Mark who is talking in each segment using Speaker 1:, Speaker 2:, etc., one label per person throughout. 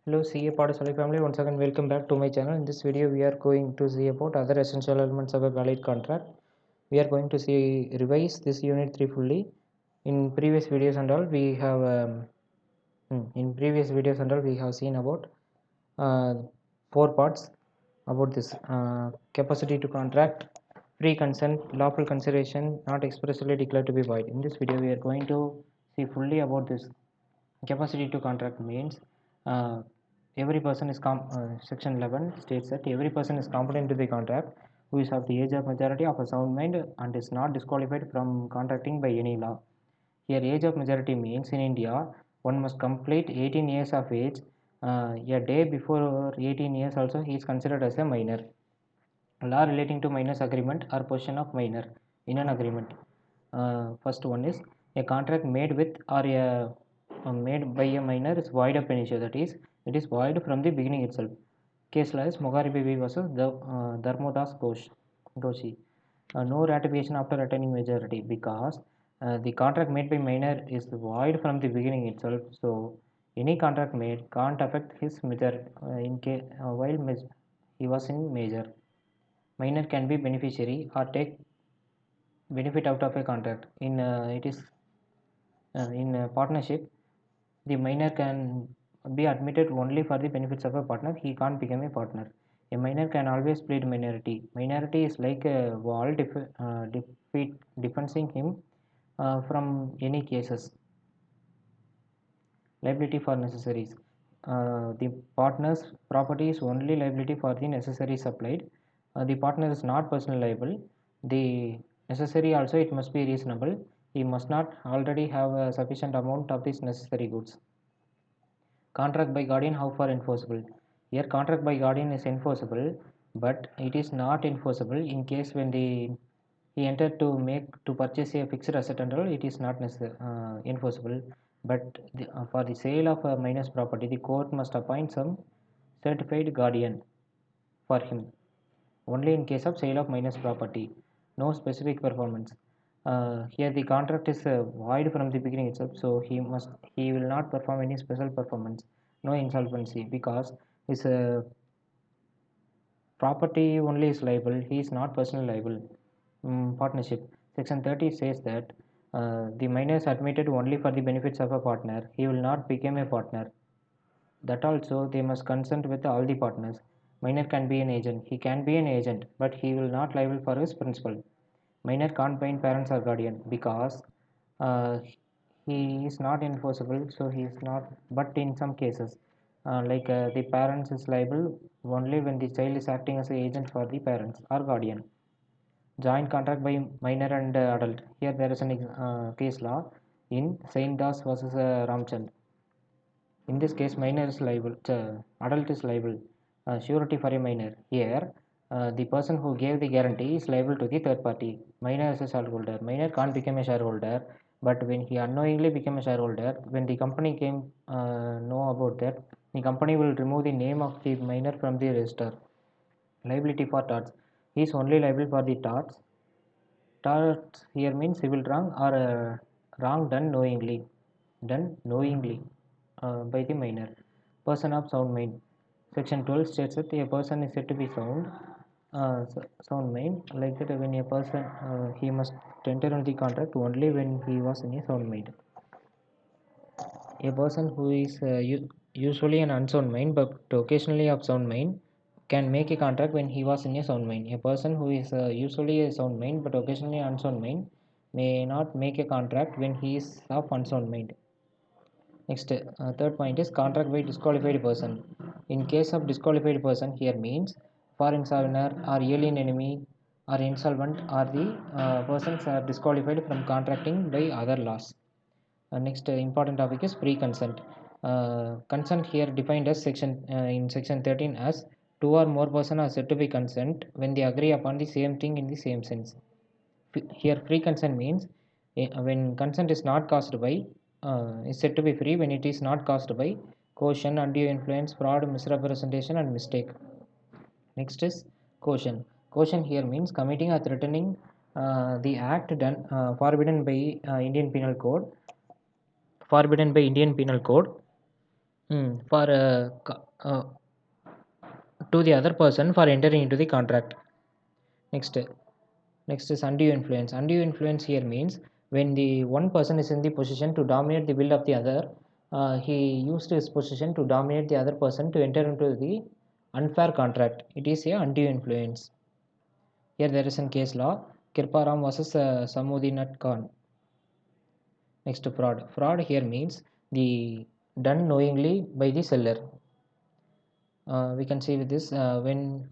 Speaker 1: Hello CA Padasali family, once again welcome back to my channel. In this video we are going to see about other essential elements of a valid contract. We are going to see revise this unit 3 fully. In previous videos and all we have seen about uh, 4 parts about this capacity to contract, free consent, lawful consideration not expressly declared to be void. In this video we are going to see fully about this capacity to contract means uh, every person is section 11 states that every person is competent to the contract who is of the age of majority of a sound mind and is not disqualified from contracting by any law. Here age of majority means in India one must complete 18 years of age. A day before 18 years also he is considered as a minor. Law relating to minors agreement or possession of minor in an agreement. First one is a contract made with or made by a minor is void of initio, that is it is void from the beginning itself. Case law is Mogari Bibi versus the Dharmodas Doshi. No ratification after attaining majority because the contract made by minor is void from the beginning itself. So any contract made can't affect his major in case while he was in major. Minor can be beneficiary or take benefit out of a contract. In partnership, the minor can be admitted only for the benefits of a partner. He can't become a partner. A minor can always plead minority. Minority is like a wall defending him from any cases. Liability for necessaries. The partner's property is only liability for the necessary supplied. The partner is not personally liable. The necessary also it must be reasonable. He must not already have a sufficient amount of these necessary goods. Contract by guardian how far enforceable? Here contract by guardian is enforceable, but it is not enforceable in case when he entered to purchase a fixed asset and all, it is not enforceable. But for the sale of a minor's property, the court must appoint some certified guardian for him. Only in case of sale of minor's property, no specific performance. Here the contract is void from the beginning itself, so he will not perform any special performance, no insolvency because his property only is liable, he is not personally liable. Partnership. Section 30 says that the minor is admitted only for the benefits of a partner. He will not become a partner. That also they must consent with all the partners. Minor can be an agent. He can be an agent, but he will not liable for his principal. Minor can't bind parents or guardian because uh, he is not enforceable, so he is not. But in some cases, the parents is liable only when the child is acting as an agent for the parents or guardian. Joint contract by minor and adult. Here there is an case law in Saint Das versus Ramchand. In this case, minor is liable, adult is liable, surety for a minor. Here, the person who gave the guarantee is liable to the third party. Minor is a shareholder. Minor can't become a shareholder, but when he unknowingly became a shareholder, when the company came know about that, the company will remove the name of the minor from the register. Liability for torts. He is only liable for the torts. Torts here means civil wrong or wrong done knowingly by the minor. Person of sound mind. Section 12 states that a person is said to be sound mind. Like that, when a person he must enter on the contract only when he was in a sound mind. A person who is usually an unsound mind but occasionally of sound mind can make a contract when he was in a sound mind. A person who is usually a sound mind but occasionally unsound mind may not make a contract when he is of unsound mind. Next, third point is contract by disqualified person. In case of disqualified person, here means foreign sovereigner or alien enemy or insolvent or the persons are disqualified from contracting by other laws. Next important topic is pre-consent. Consent here defined as in section 13 as two or more persons are said to be consent when they agree upon the same thing in the same sense. Here free consent means when consent is not caused by is said to be free when it is not caused by coercion, undue influence, fraud, misrepresentation and mistake. Next is coercion. Coercion here means committing or threatening the act done forbidden by Indian Penal Code for to the other person for entering into the contract. Next, next is undue influence. Undue influence here means when the one person is in the position to dominate the will of the other, he used his position to dominate the other person to enter into the unfair contract. It is a undue influence. Here there is a case law, Kirparam versus Samudinat Khan. Next, fraud. Fraud here means the done knowingly by the seller. We can see with this when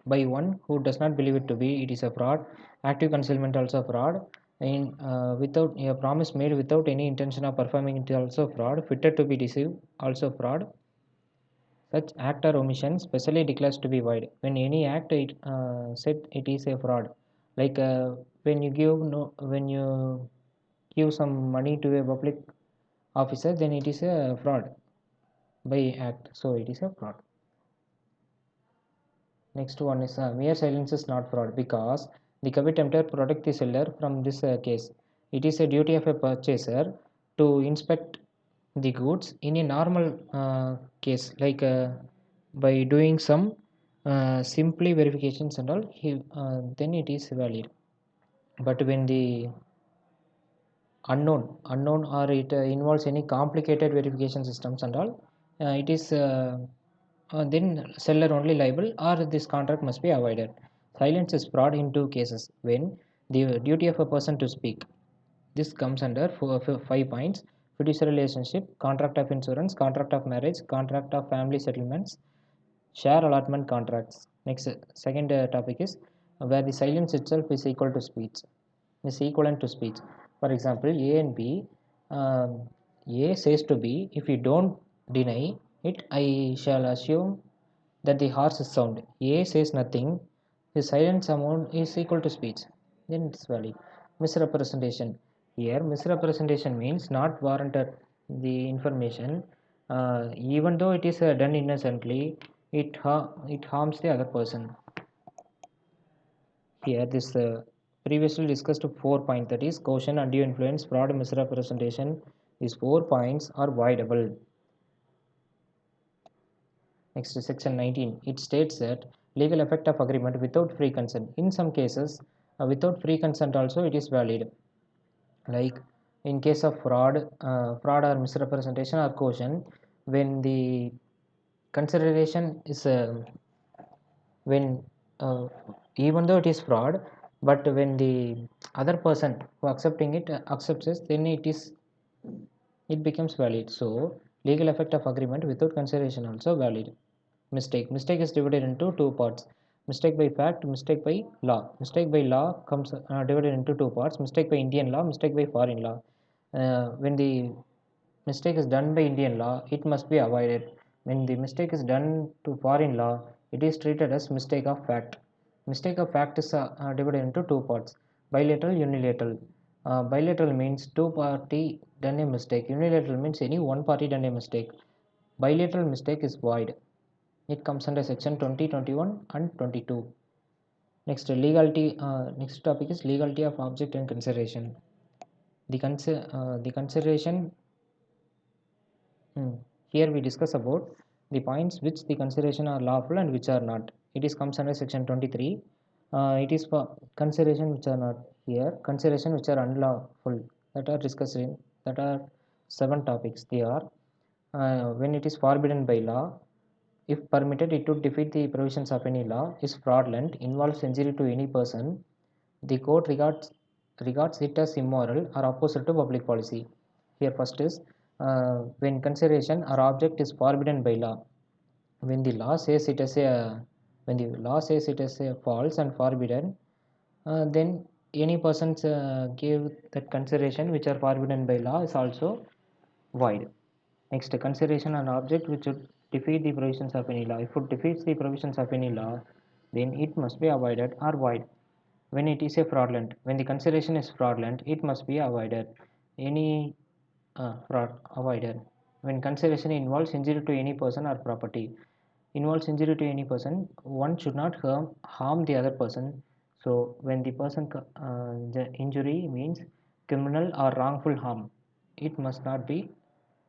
Speaker 1: by one who does not believe it to be, it is a fraud. Active concealment also fraud. In without a promise made without any intention of performing it also fraud. Fitted to be deceived also fraud. Such act or omission specially declares to be void when any act it said it is a fraud. Like when you give no when you give some money to a public officer, then it is a fraud by act. So it is a fraud. Next one is mere silence is not fraud because the covet tempter protect the seller from this case. It is a duty of a purchaser to inspect the goods in a normal case, like by doing some simply verifications and all. Then it is valid. But when the unknown or it involves any complicated verification systems and all, it is then seller only liable or this contract must be avoided. Silence is fraud in two cases: when the duty of a person to speak, this comes under 5 points: fiduciary relationship, contract of insurance, contract of marriage, contract of family settlements, share allotment contracts. Next, second topic is where the silence itself is equal to speech, is equivalent to speech. For example, A and B, A says to B, if you don't deny it, I shall assume that the horse is sound. A says nothing, his silence amount is equal to speech, then it's valid. Misrepresentation. Here, misrepresentation means not warranted the information, even though it is done innocently, it harms the other person. Here, this previously discussed 4 points, that is caution, undue influence, fraud, misrepresentation. These 4 points are voidable. Next, section 19. It states that legal effect of agreement without free consent. In some cases, without free consent also it is valid. Like in case of fraud or misrepresentation or caution, when the consideration is when even though it is fraud, but when the other person who accepting it accepts it, then it becomes valid. So legal effect of agreement without consideration also valid. Mistake is divided into two parts: mistake by fact, mistake by law. Mistake by law comes divided into two parts: mistake by Indian law, mistake by foreign law. When the mistake is done by Indian law, it must be avoided. When the mistake is done to foreign law, it is treated as mistake of fact. Mistake of fact is divided into two parts: bilateral, unilateral. Bilateral means two party done a mistake. Unilateral means any one party done a mistake. Bilateral mistake is void. It comes under section 20, 21 and 22. Next, legality. Next topic is legality of object and consideration. The consideration. Here we discuss about the points which the consideration are lawful and which are not. It is comes under section 23. It is for consideration which are not here. Consideration which are unlawful, that are discussed in, that are 7 topics. They are when it is forbidden by law, if permitted, it would defeat the provisions of any law, is fraudulent, involves injury to any person, the court regards it as immoral or opposite to public policy. Here first is when consideration or object is forbidden by law. When the law says it as a false and forbidden, then any persons give that consideration which are forbidden by law is also void. Next, consideration an object which would defeat the provisions of any law. If it defeats the provisions of any law, then it must be avoided or void. When it is a fraudulent, when the consideration is fraudulent, it must be avoided. Any fraud avoided. When consideration involves injury to any person or property, involves injury to any person, one should not harm the other person. So when the injury means criminal or wrongful harm, it must not be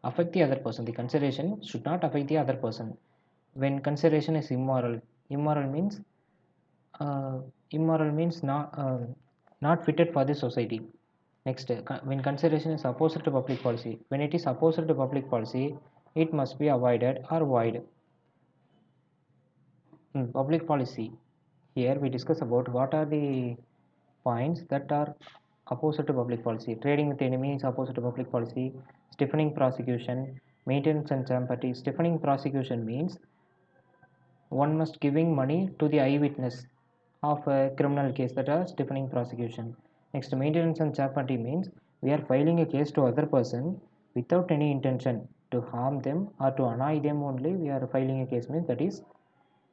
Speaker 1: affect the other person. The consideration should not affect the other person. When consideration is immoral, immoral means uh, immoral means not fitted for the society. Next, when consideration is opposite to public policy, when it is opposite to public policy, it must be avoided or void. In public policy, here we discuss about what are the points that are opposite to public policy. Trading with enemy is opposite to public policy. Stiffening prosecution, maintenance and sympathy. Stiffening prosecution means one must giving money to the eyewitness of a criminal case, that are stiffening prosecution. Next, maintenance and sympathy means we are filing a case to other person without any intention to harm them or to annoy them only. We are filing a case means that is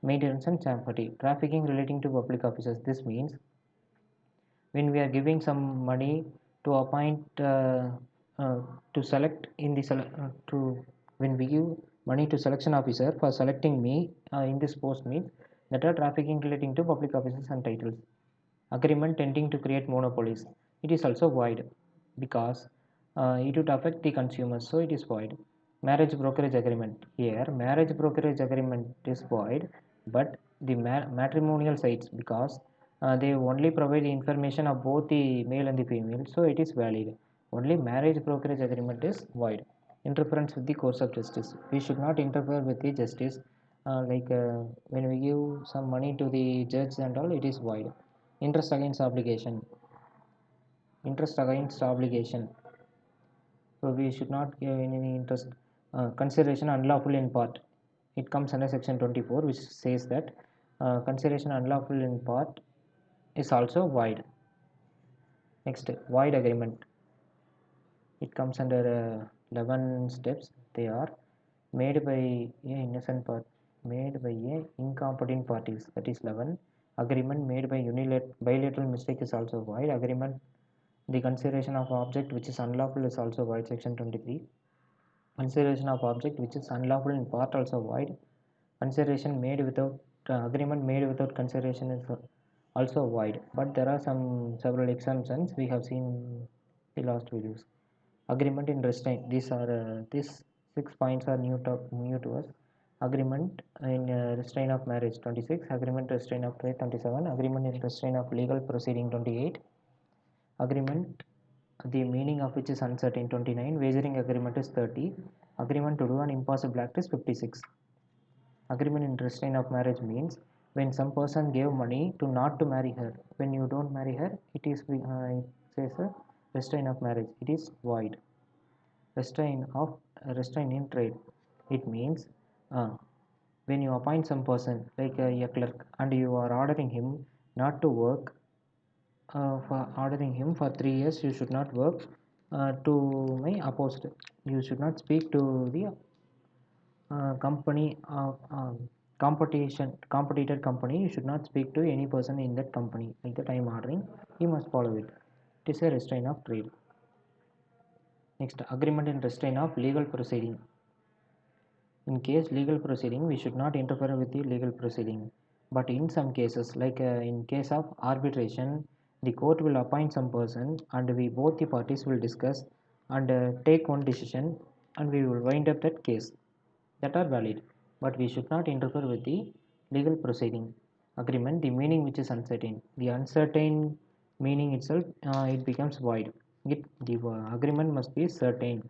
Speaker 1: maintenance and sympathy. Trafficking relating to public officers. This means when we are giving some money to appoint uh, to select in the to when we give money to selection officer for selecting me in this post means that are trafficking relating to public officers and titles. Agreement tending to create monopolies, it is also void because it would affect the consumers, so it is void. Marriage brokerage agreement, here marriage brokerage agreement is void, but the matrimonial sites, because they only provide the information of both the male and the female, so it is valid. Only marriage brokerage agreement is void. Interference with the course of justice, we should not interfere with the justice, when we give some money to the judge and all, it is void. Interest against obligation, interest against obligation, so we should not give any interest. Consideration unlawful in part, it comes under section 24, which says that consideration unlawful in part is also void. Next, void agreement, it comes under 11 steps. They are made by a innocent part, made by a incompetent parties, that is 11. Agreement made by bilateral mistake is also void. Agreement, the consideration of object which is unlawful is also void, section 23. Consideration of object which is unlawful in part also void. Consideration made without agreement made without consideration is also void. But there are some several exemptions we have seen in the last videos. Agreement in restraint, these 6 points are new to us. Agreement in restraint of marriage 26, agreement restraint of trade 27, agreement in restraint of legal proceeding 28, agreement the meaning of which is uncertain 29, wagering agreement is 30, agreement to do an impossible act is 56. Agreement in restraint of marriage means when some person gave money to not to marry her, when you don't marry her, it says a restraint of marriage, it is void. Restraint in trade, it means uh, when you appoint some person like a clerk and you are ordering him not to work, for ordering him for 3 years you should not work to my opposite, you should not speak to the company of competitor company, you should not speak to any person in that company. Like that I am ordering, he must follow it. It is a restraint of trade. Next, agreement in restraint of legal proceeding. In case legal proceeding, we should not interfere with the legal proceeding. But in some cases, like in case of arbitration, the court will appoint some person and we both the parties will discuss and take one decision and we will wind up that case. That are valid. But we should not interfere with the legal proceeding. Agreement, the meaning which is uncertain. The uncertain meaning itself, it becomes void. The agreement must be certain,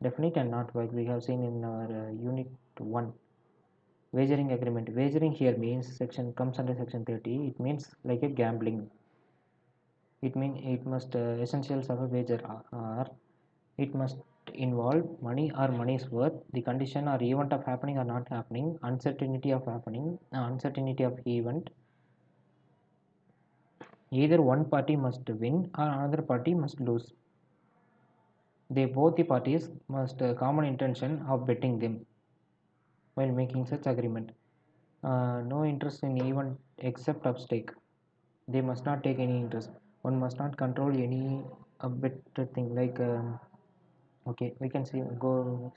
Speaker 1: definite and not void. We have seen in our unit 1. Wagering agreement, wagering here means section comes under section 30, it means like a gambling. It means it must essentials of a wager are it must involve money or money's worth, the condition or event of happening or not happening, uncertainty of happening, uncertainty of event. Either one party must win or another party must lose. They both the parties must common intention of betting them while making such agreement. No interest in event except of stake. They must not take any interest. One must not control any a better thing like okay, we can see go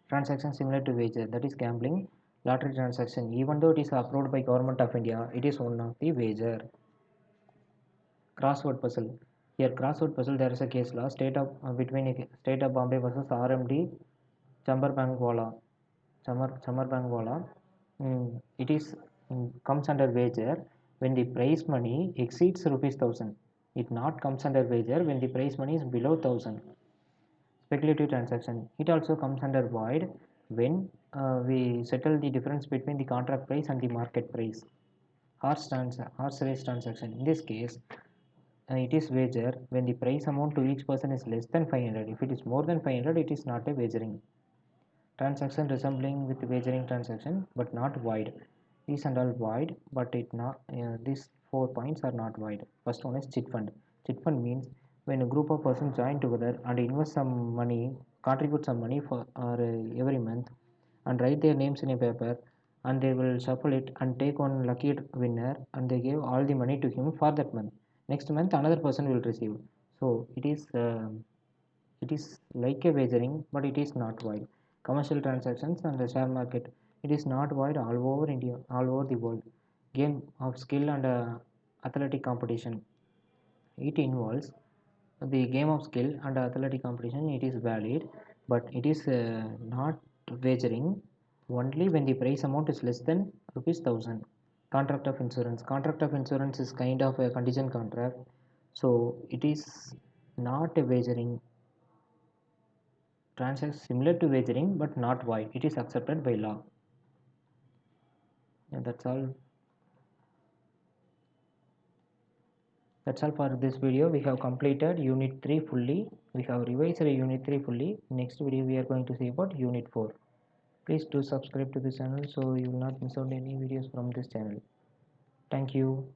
Speaker 1: transaction similar to wager, that is gambling. Lottery transaction, even though it is approved by government of India, it is one of the wager. Crossword puzzle, Here, crossword puzzle, there is a case law state of between state of Bombay versus RMD Chamberbangwala. Chamberbangwala. It is comes under wager when the prize money exceeds rupees 1000. It not comes under wager when the prize money is below 1000. Speculative transaction. It also comes under void when we settle the difference between the contract price and the market price. Horse race transaction. In this case, it is wager when the price amount to each person is less than 500. If it is more than 500, it is not a wagering. Transaction resembling with wagering transaction, but not void. These and all void, but it not these 4 points are not void. First one is chit fund. Chit fund means when a group of persons join together and invest some money, contribute some money for every month, and write their names in a paper, and they will shuffle it and take one lucky winner, and they give all the money to him for that month. Next month, another person will receive. So it is like a wagering, but it is not void. Commercial transactions and the share market. It is not void all over India, all over the world. Game of skill and athletic competition. It involves the game of skill and athletic competition. It is valid, but it is not wagering only when the price amount is less than rupees 1000. Contract of insurance. Contract of insurance is kind of a contingent contract, so it is not a wagering transaction similar to wagering but not void. It is accepted by law. Yeah, that's all for this video. We have completed unit 3 fully. We have revised unit 3 fully. Next video we are going to see about unit 4. Please do subscribe to this channel so you will not miss out any videos from this channel. Thank you.